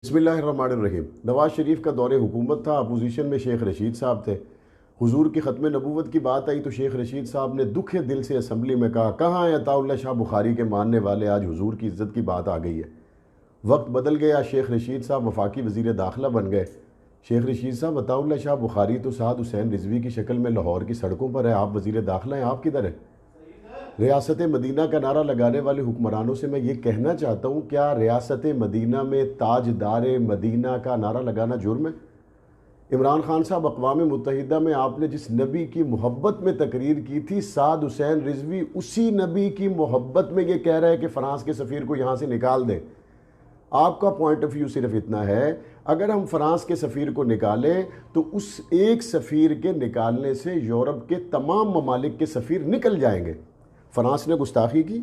बिस्मिल्लाहिर्रहमानिर्रहीम। नवाज शरीफ का दौरे हुकूमत था, अपोजिशन में शेख रशीद साहब थे। हुजूर की ख़त्म नबूवत की बात आई तो शेख रशीद साहब ने दुख दिल से असम्बली में कहा, कहाँ है अताउल्लाह शाह बुखारी के मानने वाले, आज हुजूर की इज़्ज़त की बात आ गई है। वक्त बदल गया, शेख रशीद साहब वफाकी वज़ीर दाखिला बन गए। शेख रशीद साहब, अताउल्लाह शाह बुखारी तो साद हुसैन रिजवी की शक्ल में लाहौर की सड़कों पर है, आप वज़ीर दाखिला हैं, आप किधर है? रियासत मदीना का नारा लगाने वाले हुक्मरानों से मैं ये कहना चाहता हूँ, क्या रियासत मदीना में ताजदार मदीना का नारा लगाना जुर्म है? इमरान खान साहब, अक़वाम मुत्तहिदा में आपने जिस नबी की मोहब्बत में तकरीर की थी, साद हुसैन रिजवी उसी नबी की मोहब्बत में ये कह रहा है कि फ़्रांस के सफ़ीर को यहाँ से निकाल दें। आपका पॉइंट ऑफ व्यू सिर्फ इतना है, अगर हम फ़्रांस के सफ़ीर को निकालें तो उस एक सफ़ीर के निकालने से यूरोप के तमाम ममालिक के सफ़ीर निकल जाएंगे। फ़्रांस ने गुस्ताखी की,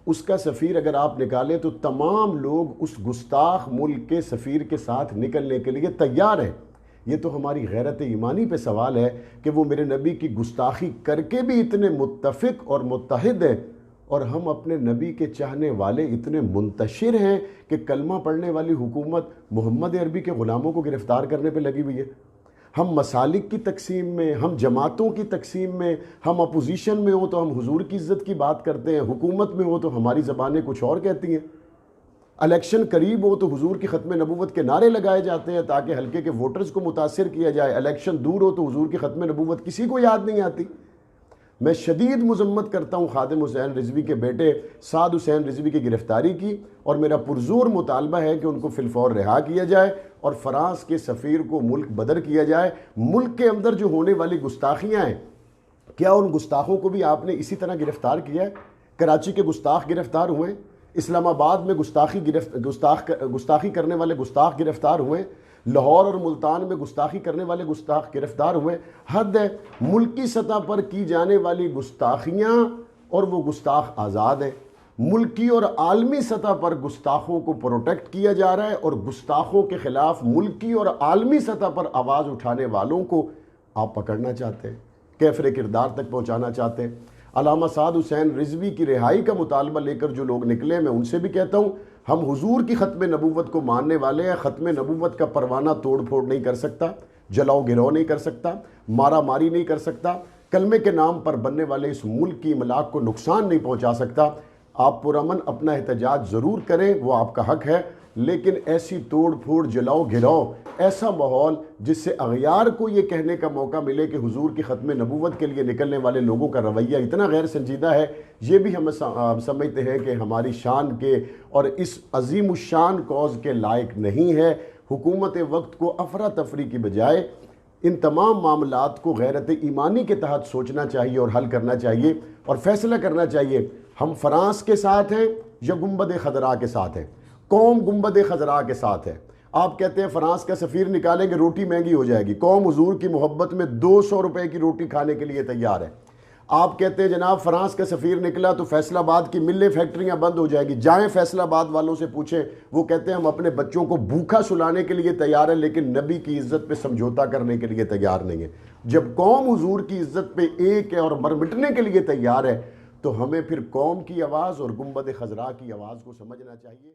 उसका सफ़ीर अगर आप निकालें तो तमाम लोग उस गुस्ताख मुल्क के सफ़ीर के साथ निकलने के लिए तैयार हैं। ये तो हमारी गैरत ईमानी पे सवाल है कि वो मेरे नबी की गुस्ताखी करके भी इतने मुत्तफ़िक और मुत्तहिद हैं, और हम अपने नबी के चाहने वाले इतने मुंतशिर हैं कि कलमा पढ़ने वाली हुकूमत मोहम्मद अरबी के ग़ुलामों को गिरफ़्तार करने पे लगी हुई है। हम मसालिक की तकसीम में, हम जमातों की तकसीम में, हम अपोजिशन में हो तो हम हुजूर की इज़्ज़त की बात करते हैं, हुकूमत में हो तो हमारी ज़बानें कुछ और कहती हैं। इलेक्शन करीब हो तो हुजूर की ख़त्म नबूवत के नारे लगाए जाते हैं ताकि हल्के के वोटर्स को मुतासिर किया जाए। इलेक्शन दूर हो तो हुजूर की ख़त्म नबूवत किसी को याद नहीं आती। मैं शदीद मज़म्मत करता हूँ खादिम हुसैन रिजवी के बेटे साद हुसैन रिजवी की गिरफ़्तारी की, और मेरा पुरज़ोर मुतालबा है कि उनको फिलफौर रिहा किया जाए और फ़्रांस के सफ़ीर को मुल्क बदर किया जाए। मुल्क के अंदर जो होने वाली गुस्ताखियाँ हैं, क्या उन गुस्ताखों को भी आपने इसी तरह गिरफ़्तार किया है? कराची के गुस्ताख गिरफ़्तार हुए, इस्लामाबाद में गुस्ताखी करने वाले गुस्ताख गिरफ़्तार हुए, लाहौर और मुल्तान में गुस्ताखी करने वाले गुस्ताख गिरफ़्तार हुए। हद है, मुल्की सतह पर की जाने वाली गुस्ताखियाँ और वो गुस्ताख आज़ाद हैं। मुल्की और आलमी सतह पर गुस्ताखों को प्रोटेक्ट किया जा रहा है, और गुस्ताखों के ख़िलाफ़ मुल्की और आलमी सतह पर आवाज़ उठाने वालों को आप पकड़ना चाहते हैं, कैफ़रे किरदार तक पहुँचाना चाहते हैं। अल्लामा साद हुसैन रिजवी की रिहाई का मुतालबा लेकर जो लोग निकले, मैं उनसे भी कहता हूँ, हम हुजूर की ख़त्म नबूवत को मानने वाले हैं। ख़त्म नबूवत का परवाना तोड़ फोड़ नहीं कर सकता, जलाओ गिराओ नहीं कर सकता, मारा मारी नहीं कर सकता, कलमे के नाम पर बनने वाले इस मुल्क की इमलाक को नुकसान नहीं पहुँचा सकता। आप पुरअमन अपना एहतजाज ज़रूर करें, वो आपका हक़ है, लेकिन ऐसी तोड़ फोड़ जलाओ गिराओ, ऐसा माहौल जिससे अगयार को ये कहने का मौका मिले कि हुजूर की ख़त्म नबूवत के लिए निकलने वाले लोगों का रवैया इतना गैर संजीदा है, ये भी हम समझते हैं कि हमारी शान के और इस अजीम शान कौज़ के लायक नहीं है। हुकूमत वक्त को अफरा तफरी की बजाय इन तमाम मामलात को गैरत ईमानी के तहत सोचना चाहिए और हल करना चाहिए और फ़ैसला करना चाहिए, हम फ़्रांस के साथ हैं या गुंबद खजरा के साथ हैं। कौम गुंबद खजरा के साथ है। आप कहते हैं फ़्रांस का सफ़ीर निकालेंगे रोटी महंगी हो जाएगी, कौम हुजूर की मोहब्बत में 200 रुपए की रोटी खाने के लिए तैयार है। आप कहते हैं जनाब फ़्रांस का सफ़ीर निकला तो फैसलाबाद की मिलें फैक्ट्रियां बंद हो जाएगी, जाएं फैसलाबाद वालों से पूछें, वो कहते हैं हम अपने बच्चों को भूखा सुलाने के लिए तैयार है लेकिन नबी की इज़्ज़त पे समझौता करने के लिए तैयार नहीं है। जब कौम हुजूर की इज़्ज़त पे एक है और मर मिटने के लिए तैयार है, तो हमें फिर कौम की आवाज़ और गुंबद खजरा की आवाज़ को समझना चाहिए।